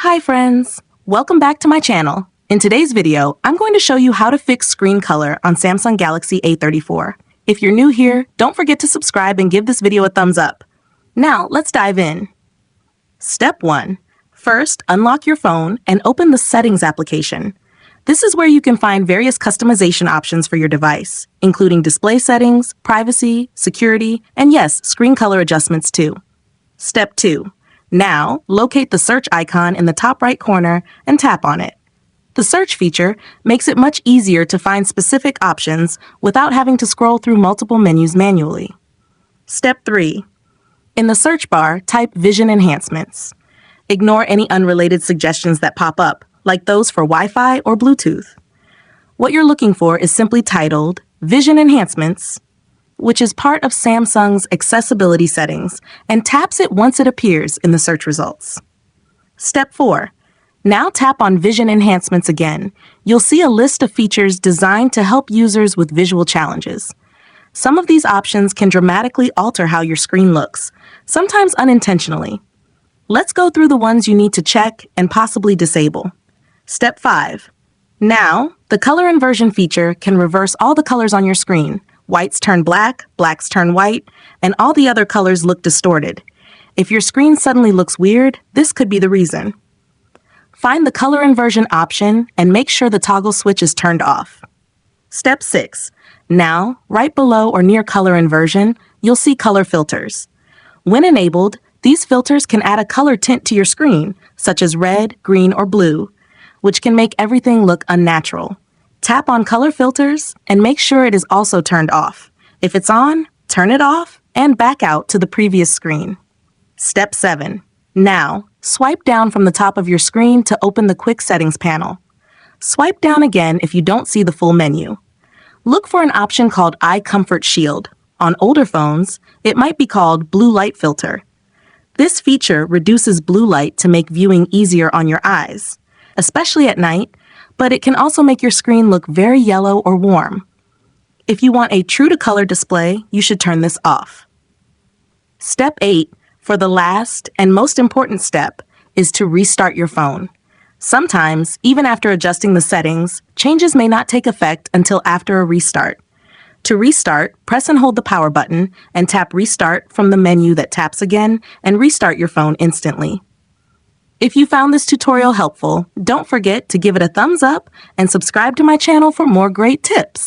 Hi friends! Welcome back to my channel. In today's video, I'm going to show you how to fix screen color on Samsung Galaxy A34. If you're new here, don't forget to subscribe and give this video a thumbs up. Now, let's dive in. Step 1. First, unlock your phone and open the Settings application. This is where you can find various customization options for your device, including display settings, privacy, security, and yes, screen color adjustments too. Step 2. Now, locate the search icon in the top right corner and tap on it. The search feature makes it much easier to find specific options without having to scroll through multiple menus manually. Step 3. In the search bar, type Vision Enhancements. Ignore any unrelated suggestions that pop up, like those for Wi-Fi or Bluetooth. What you're looking for is simply titled Vision Enhancements, which is part of Samsung's accessibility settings, and taps it once it appears in the search results. Step 4. Now tap on Vision Enhancements again. You'll see a list of features designed to help users with visual challenges. Some of these options can dramatically alter how your screen looks, sometimes unintentionally. Let's go through the ones you need to check and possibly disable. Step 5. Now, the color inversion feature can reverse all the colors on your screen. Whites turn black, blacks turn white, and all the other colors look distorted. If your screen suddenly looks weird, this could be the reason. Find the color inversion option and make sure the toggle switch is turned off. Step 6. Now, right below or near color inversion, you'll see color filters. When enabled, these filters can add a color tint to your screen, such as red, green, or blue, which can make everything look unnatural. Tap on color filters and make sure it is also turned off. If it's on, turn it off and back out to the previous screen. Step 7. Now, swipe down from the top of your screen to open the Quick Settings panel. Swipe down again if you don't see the full menu. Look for an option called Eye Comfort Shield. On older phones, it might be called Blue Light Filter. This feature reduces blue light to make viewing easier on your eyes, especially at night, but it can also make your screen look very yellow or warm. If you want a true-to-color display, you should turn this off. Step 8, for the last and most important step, is to restart your phone. Sometimes, even after adjusting the settings, changes may not take effect until after a restart. To restart, press and hold the power button and tap Restart from the menu that taps again and restart your phone instantly. If you found this tutorial helpful, don't forget to give it a thumbs up and subscribe to my channel for more great tips.